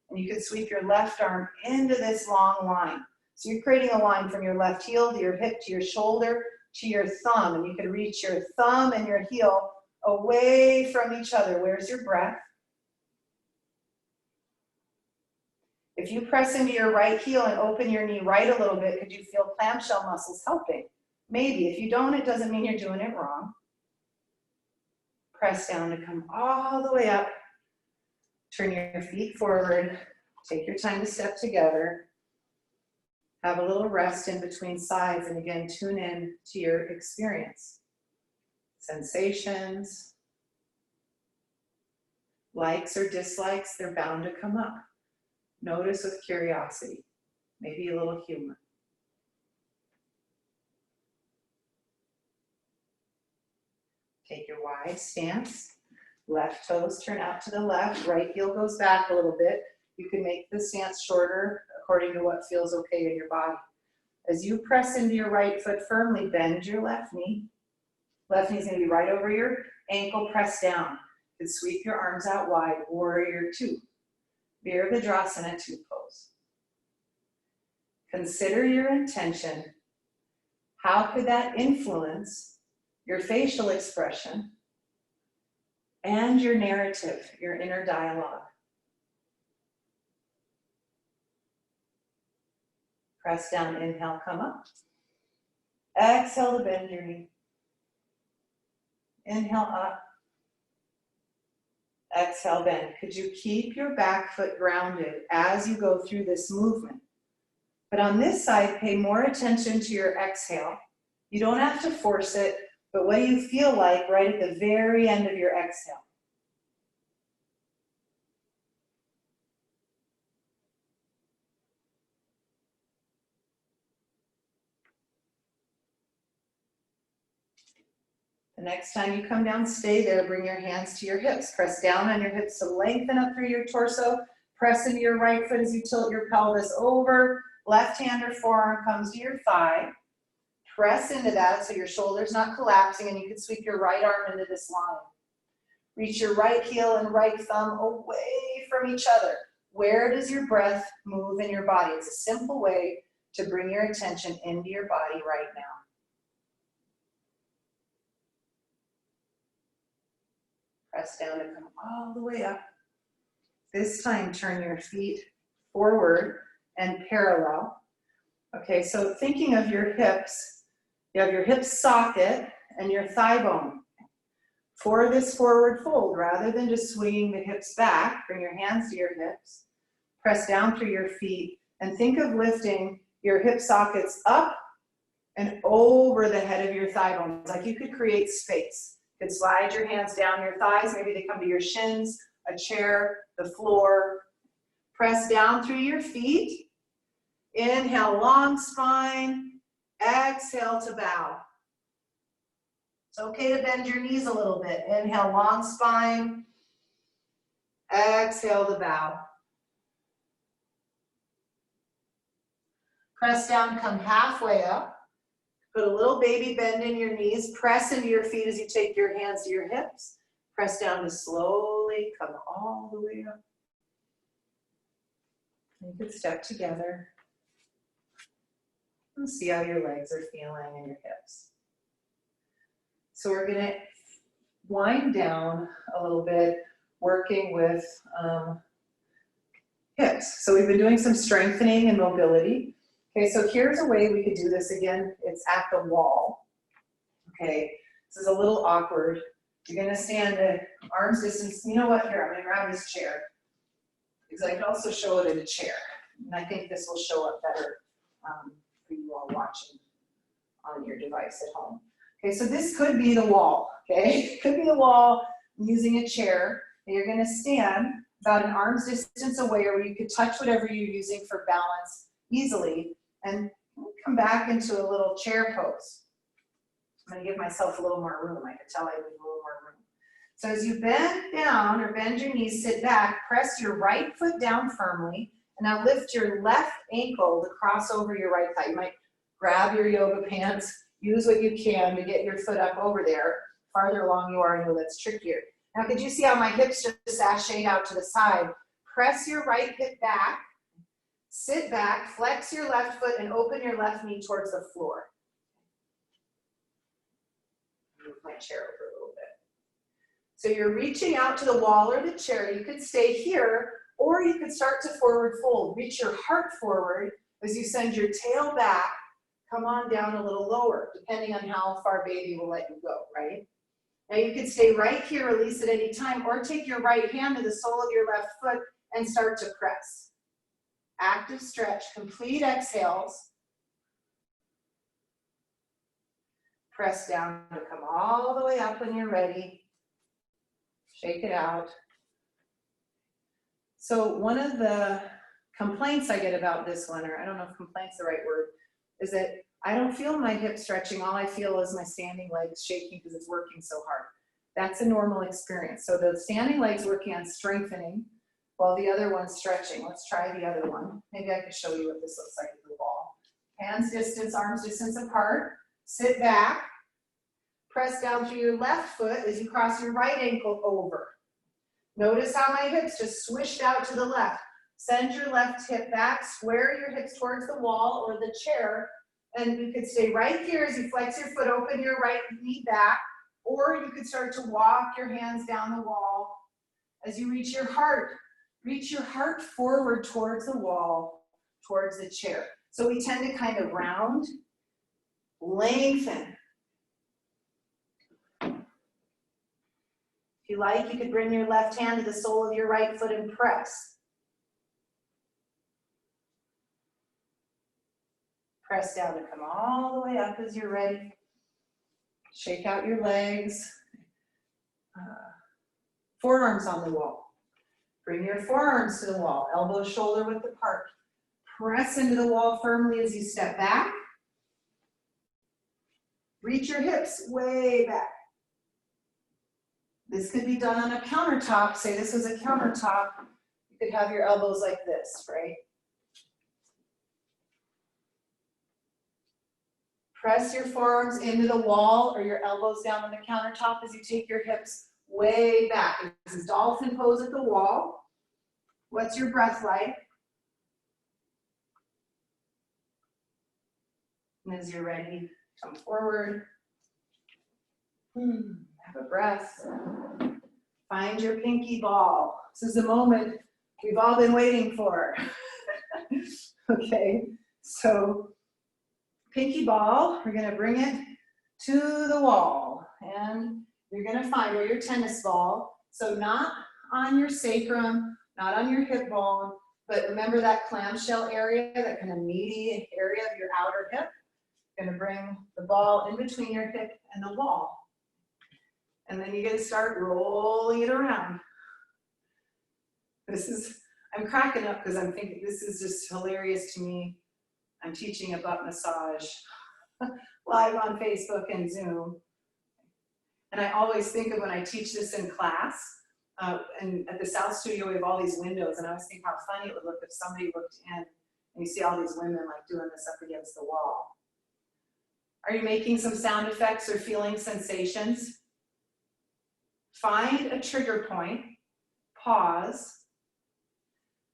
And you can sweep your left arm into this long line. So you're creating a line from your left heel to your hip to your shoulder to your thumb. And you can reach your thumb and your heel away from each other. Where's your breath? If you press into your right heel and open your knee right a little bit, could you feel clamshell muscles helping? Maybe. If you don't, it doesn't mean you're doing it wrong. Press down to come all the way up. Turn your feet forward. Take your time to step together. Have a little rest in between sides, and again, tune in to your experience. Sensations, likes or dislikes, they're bound to come up. Notice with curiosity, maybe a little humor. Take your wide stance. Left toes turn out to the left, right heel goes back a little bit. You can make the stance shorter according to what feels okay in your body. As you press into your right foot firmly, bend your left knee. Left knee is going to be right over your ankle, press down. You can sweep your arms out wide, warrior two. Virabhadrasana two pose. Consider your intention. How could that influence your facial expression and your narrative, your inner dialogue? Press down, inhale, come up. Exhale to bend your knee. Inhale up. Exhale, bend. Could you keep your back foot grounded as you go through this movement? But on this side, pay more attention to your exhale. You don't have to force it, but what do you feel like right at the very end of your exhale? The next time you come down, stay there. Bring your hands to your hips. Press down on your hips to lengthen up through your torso. Press into your right foot as you tilt your pelvis over. Left hand or forearm comes to your thigh. Press into that so your shoulder's not collapsing, and you can sweep your right arm into this line. Reach your right heel and right thumb away from each other. Where does your breath move in your body? It's a simple way to bring your attention into your body right now. Press down to come all the way up. This time, turn your feet forward and parallel. Okay, so thinking of your hips, you have your hip socket and your thigh bone. For this forward fold, rather than just swinging the hips back, bring your hands to your hips, press down through your feet, and think of lifting your hip sockets up and over the head of your thigh bones, like you could create space. You could slide your hands down your thighs, maybe they come to your shins, a chair, the floor. Press down through your feet. Inhale, long spine. Exhale to bow. It's okay to bend your knees a little bit. Inhale, long spine. Exhale to bow. Press down, come halfway up. Put a little baby bend in your knees. Press into your feet as you take your hands to your hips. Press down to slowly come all the way up. You could step together and see how your legs are feeling and your hips. So we're going to wind down a little bit, working with hips. So we've been doing some strengthening and mobility. Okay, so here's a way we could do this again. It's at the wall. Okay, this is a little awkward. You're going to stand at arm's distance. You know what? Here, I'm going to grab this chair, because I can also show it in a chair. And I think this will show up better for you all watching on your device at home. Okay, so this could be the wall, okay? It could be the wall. I'm using a chair. And you're going to stand about an arm's distance away, or you could touch whatever you're using for balance easily, and come back into a little chair pose. I'm going to give myself a little more room. I can tell I need a little more room. So as you bend down or bend your knees, sit back, press your right foot down firmly, and now lift your left ankle to cross over your right thigh. You might grab your yoga pants, use what you can to get your foot up over there. Farther along you are, I know that's trickier. Now could you see how my hips just sashayed out to the side? Press your right hip back, sit back, flex your left foot, and open your left knee towards the floor. Move my chair over a little bit. So you're reaching out to the wall or the chair. You could stay here, or you could start to forward fold. Reach your heart forward as you send your tail back. Come on down a little lower, depending on how far baby will let you go, right? Now you could stay right here, release at any time, or take your right hand to the sole of your left foot and start to press. Active stretch, complete exhales. Press down to come all the way up when you're ready. Shake it out. So one of the complaints I get about this one, or I don't know if complaint's the right word, is that I don't feel my hip stretching. All I feel is my standing legs shaking because it's working so hard. That's a normal experience. So the standing legs working on strengthening while the other one's stretching. Let's try the other one. Maybe I could show you what this looks like at the wall. Hands distance, arms distance apart. Sit back. Press down through your left foot as you cross your right ankle over. Notice how my hips just swished out to the left. Send your left hip back, square your hips towards the wall or the chair, and you could stay right here as you flex your foot, open your right knee back, or you could start to walk your hands down the wall as you reach your heart forward towards the wall, towards the chair. So we tend to kind of round, lengthen. If you like, you could bring your left hand to the sole of your right foot and press. Press down to come all the way up as you're ready. Shake out your legs. Forearms on the wall. Bring your forearms to the wall, elbow shoulder width apart. Press into the wall firmly as you step back. Reach your hips way back. This could be done on a countertop. Say this was a countertop. You could have your elbows like this, right? Press your forearms into the wall or your elbows down on the countertop as you take your hips way back. This is dolphin pose at the wall. What's your breath like? And as you're ready, come forward. Have a breath. Find your pinky ball. This is the moment we've all been waiting for. Okay, so pinky ball, we're gonna bring it to the wall. And you're gonna find where your tennis ball, so not on your sacrum, not on your hip bone, but remember that clamshell area, that kind of meaty area of your outer hip. You're gonna bring the ball in between your hip and the wall. And then you're gonna start rolling it around. I'm cracking up because I'm thinking this is just hilarious to me. I'm teaching a butt massage live on Facebook and Zoom. And I always think of when I teach this in class, and at the South Studio we have all these windows, and I always think how funny it would look if somebody looked in and you see all these women like doing this up against the wall. Are you making some sound effects or feeling sensations? Find a trigger point, pause,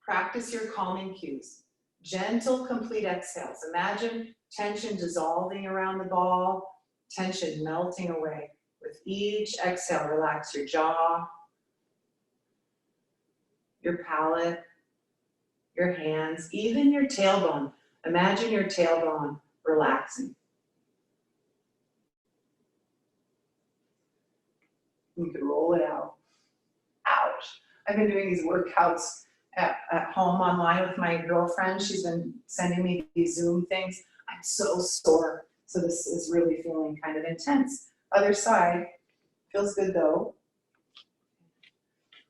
practice your calming cues. Gentle, complete exhales. Imagine tension dissolving around the ball, tension melting away. With each exhale, relax your jaw, your palate, your hands, even your tailbone. Imagine your tailbone relaxing. You could roll it out. Ouch. I've been doing these workouts at home online with my girlfriend. She's been sending me these Zoom things. I'm so sore. So this is really feeling kind of intense. Other side, feels good though.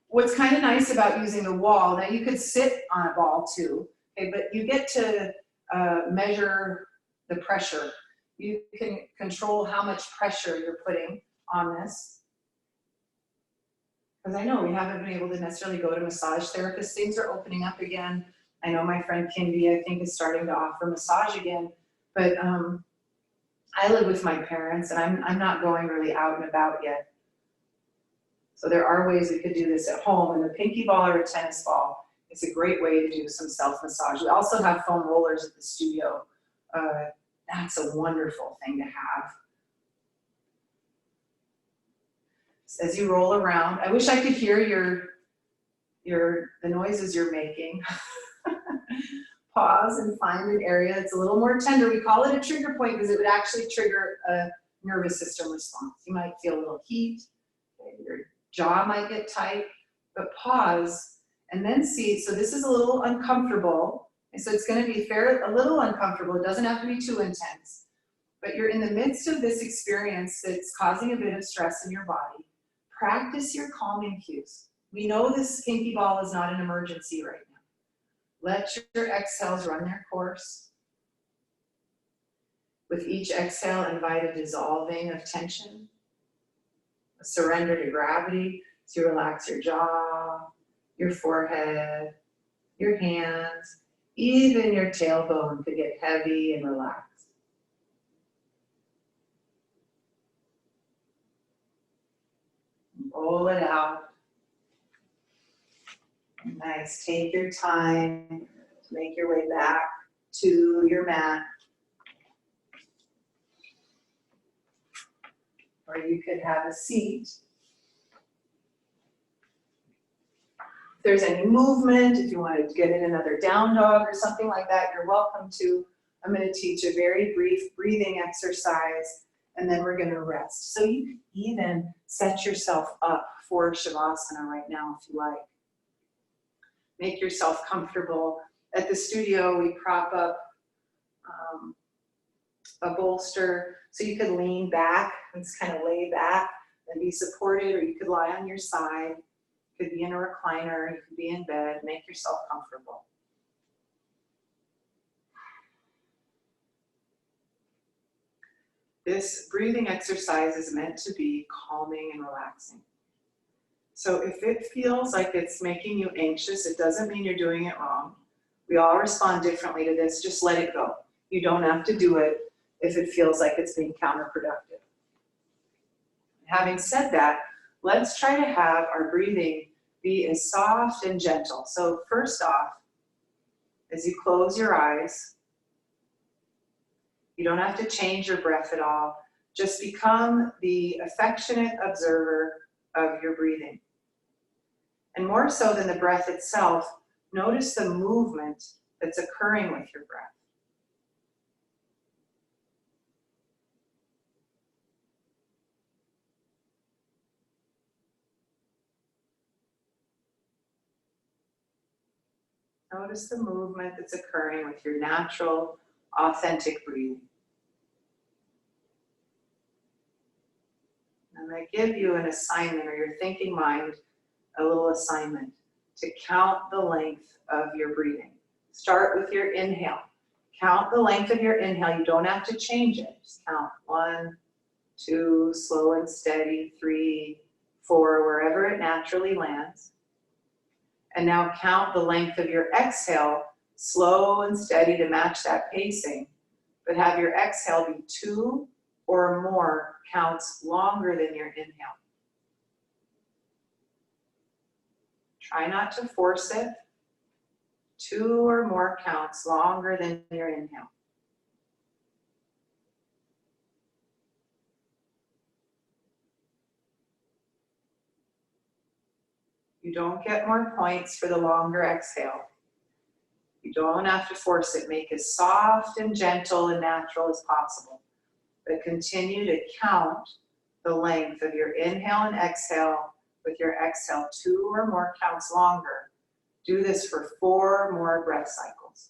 What's kind of nice about using the wall, now you could sit on a ball too, okay, but you get to measure the pressure. You can control how much pressure you're putting on this. Because I know we haven't been able to necessarily go to massage therapists. Things are opening up again. I know my friend Kindy, I think, is starting to offer massage again. But I live with my parents, and I'm not going really out and about yet. So there are ways we could do this at home. And the pinky ball or a tennis ball is a great way to do some self-massage. We also have foam rollers at the studio. That's a wonderful thing to have. As you roll around, I wish I could hear the noises you're making. Pause and find an area that's a little more tender. We call it a trigger point because it would actually trigger nervous system response. You might feel a little heat, your jaw might get tight, but pause and then see, so this is a little uncomfortable, and so it's going to be a little uncomfortable. It doesn't have to be too intense, but you're in the midst of this experience that's causing a bit of stress in your body. Practice your calming cues. We know this kinky ball is not an emergency right now. Let your exhales run their course. With each exhale, invite a dissolving of tension, a surrender to gravity. So you relax your jaw, your forehead, your hands, even your tailbone could get heavy and relaxed. Roll it out. Nice. Take your time to make your way back to your mat. Or you could have a seat. If there's any movement, if you want to get in another down dog or something like that, you're welcome to. I'm going to teach a very brief breathing exercise, and then we're going to rest. So you can even set yourself up for Shavasana right now if you like. Make yourself comfortable. At the studio, we prop up a bolster so you could lean back and just kind of lay back and be supported, or you could lie on your side. You could be in a recliner, you could be in bed. Make yourself comfortable. This breathing exercise is meant to be calming and relaxing. So if it feels like it's making you anxious, it doesn't mean you're doing it wrong. We all respond differently to this. Just let it go. You don't have to do it if it feels like it's being counterproductive. Having said that, let's try to have our breathing be as soft and gentle. So first off, as you close your eyes, you don't have to change your breath at all. Just become the affectionate observer of your breathing. And more so than the breath itself, notice the movement that's occurring with your breath. Notice the movement that's occurring with your natural, authentic breathing. And I give you an assignment, or your thinking mind, a little assignment to count the length of your breathing. Start with your inhale. Count the length of your inhale. You don't have to change it. Just count 1, 2, slow and steady, 3, 4, wherever it naturally lands. And now count the length of your exhale, slow and steady to match that pacing, but have your exhale be 2 or more counts longer than your inhale. Try not to force it. 2 or more counts longer than your inhale. You don't get more points for the longer exhale. You don't have to force it. Make it as soft and gentle and natural as possible. But continue to count the length of your inhale and exhale with your exhale 2 or more counts longer. Do this for 4 more breath cycles.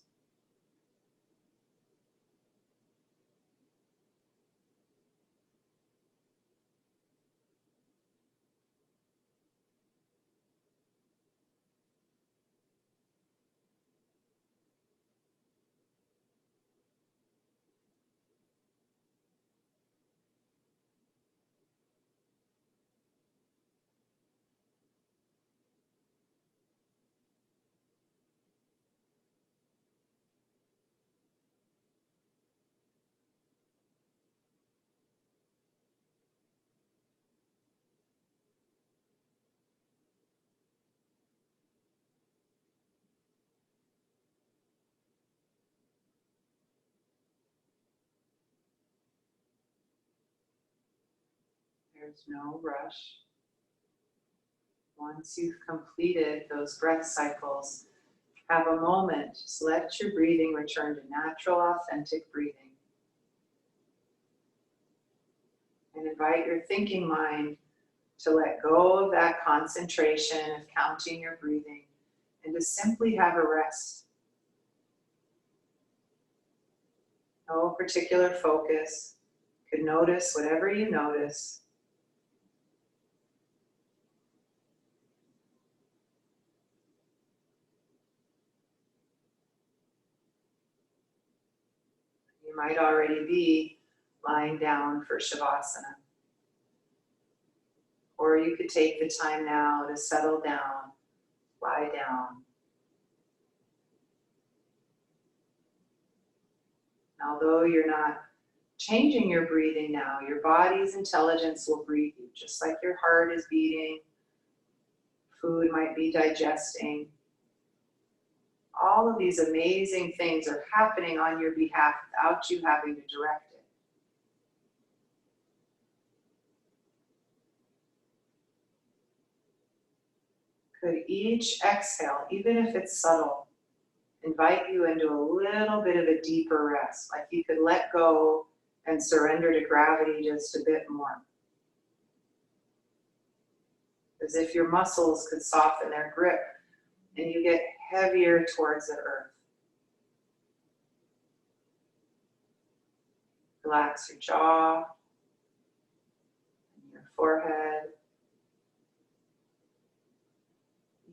There's no rush. Once you've completed those breath cycles, have a moment. Just let your breathing return to natural, authentic breathing. And invite your thinking mind to let go of that concentration of counting your breathing and to simply have a rest. No particular focus. You could notice whatever you notice. You might already be lying down for Shavasana. Or you could take the time now to settle down, lie down. And although you're not changing your breathing now, your body's intelligence will breathe you, just like your heart is beating, food might be digesting. All of these amazing things are happening on your behalf without you having to direct it. Could each exhale, even if it's subtle, invite you into a little bit of a deeper rest, like you could let go and surrender to gravity just a bit more. As if your muscles could soften their grip and you get heavier towards the earth. Relax your jaw, your forehead,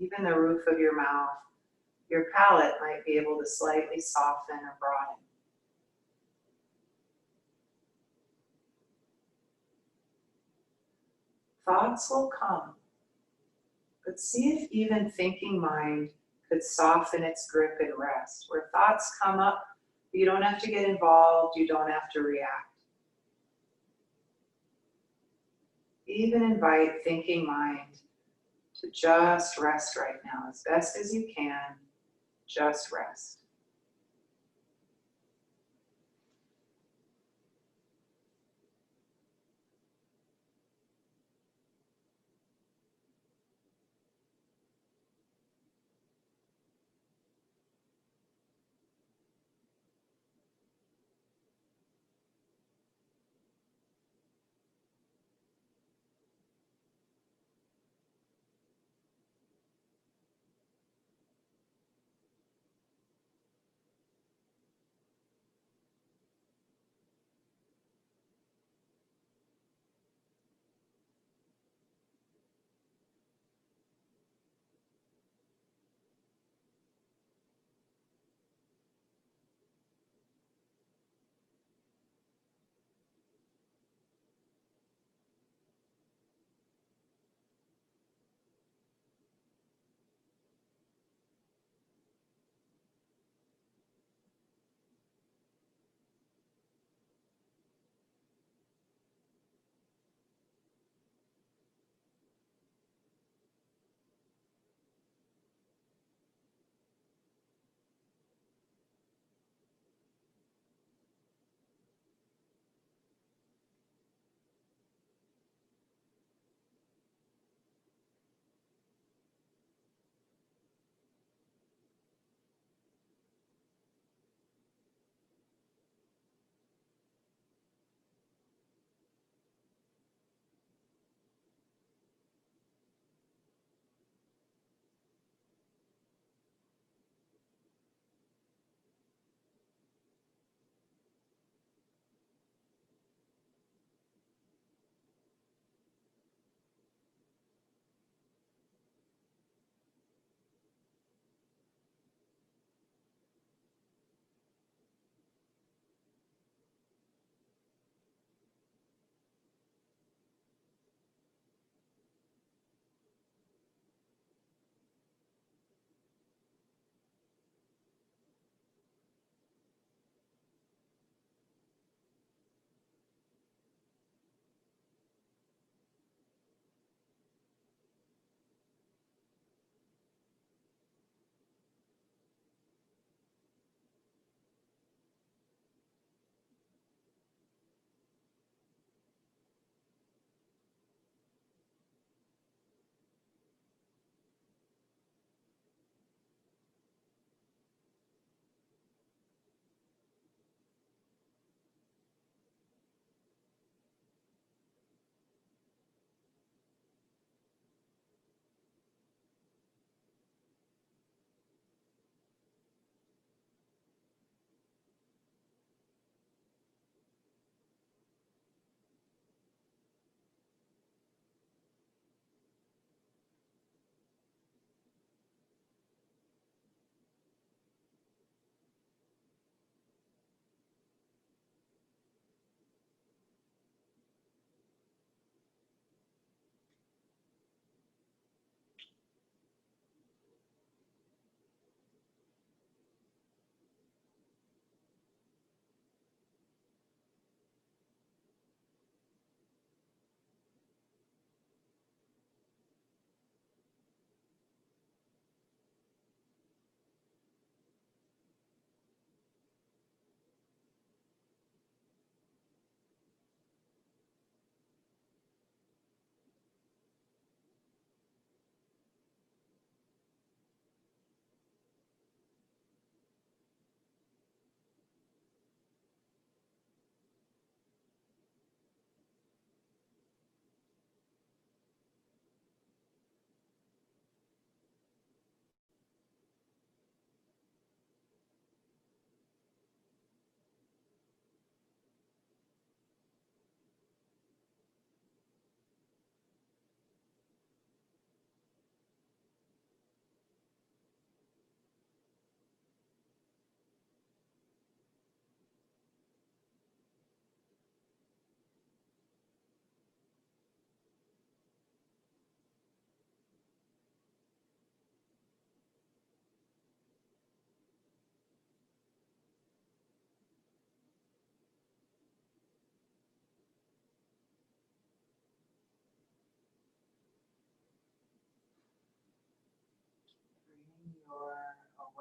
even the roof of your mouth. Your palate might be able to slightly soften or broaden. Thoughts will come, but see if even thinking mind could soften its grip and rest. Where thoughts come up, you don't have to get involved, you don't have to react. Even invite thinking mind to just rest right now, as best as you can, just rest.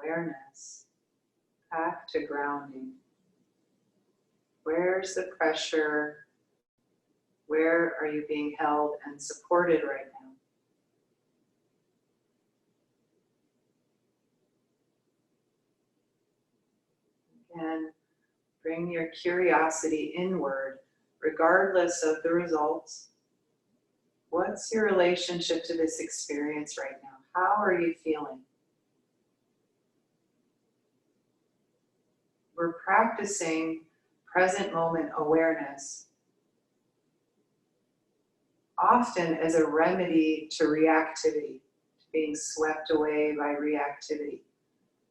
awareness back to grounding. Where's the pressure? Where are you being held and supported right now? Again, bring your curiosity inward, regardless of the results. What's your relationship to this experience right now? How are you feeling? We're practicing present moment awareness, often as a remedy to reactivity, to being swept away by reactivity.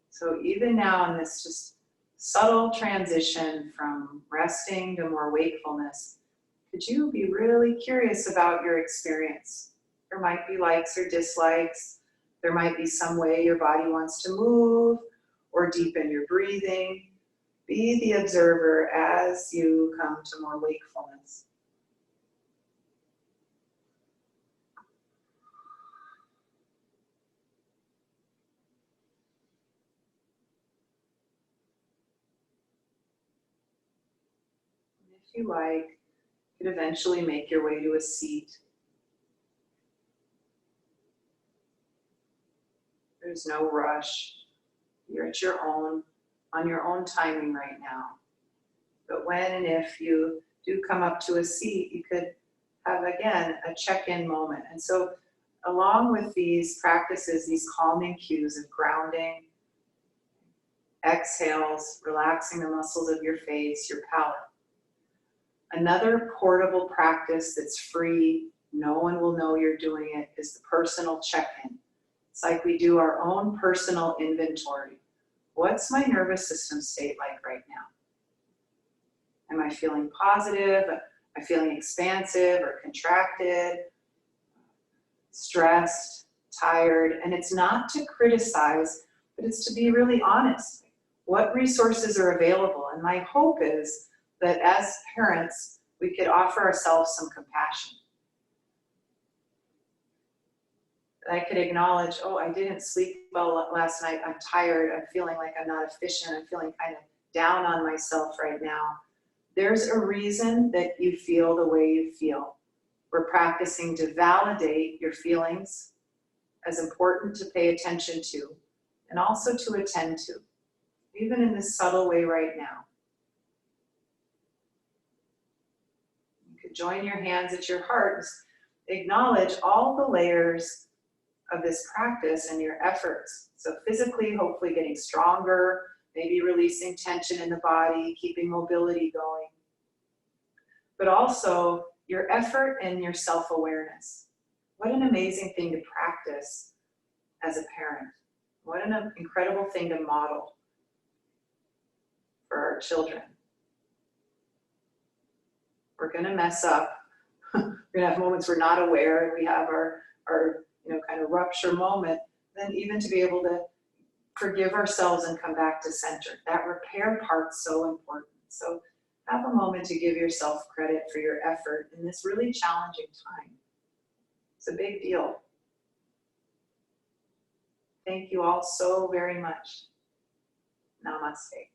So even now in this just subtle transition from resting to more wakefulness, could you be really curious about your experience? There might be likes or dislikes. There might be some way your body wants to move or deepen your breathing. Be the observer as you come to more wakefulness. And if you like, you could eventually make your way to a seat. There's no rush. You're at your own, on your own timing right now. But when and if you do come up to a seat, you could have, again, a check-in moment. And so along with these practices, these calming cues of grounding, exhales, relaxing the muscles of your face, your palate. Another portable practice that's free, no one will know you're doing it, is the personal check-in. It's like we do our own personal inventory. What's my nervous system state like right now? Am I feeling positive? Am I feeling expansive or contracted? Stressed, tired? And it's not to criticize, but it's to be really honest. What resources are available? And my hope is that as parents, we could offer ourselves some compassion. That I could acknowledge, oh, I didn't sleep well last night. I'm tired. I'm feeling like I'm not efficient. I'm feeling kind of down on myself right now. There's a reason that you feel the way you feel. We're practicing to validate your feelings as important to pay attention to and also to attend to, even in this subtle way right now. You could join your hands at your heart, acknowledge all the layers of this practice and your efforts. So physically, hopefully getting stronger, maybe releasing tension in the body, keeping mobility going. But also your effort and your self-awareness. What an amazing thing to practice as a parent. What an incredible thing to model for our children. We're gonna mess up. We're gonna have moments we're not aware, and we have our kind of rupture moment. Then even to be able to forgive ourselves and come back to center. That repair part's so important. So have a moment to give yourself credit for your effort in this really challenging time. It's a big deal. Thank you all so very much. Namaste.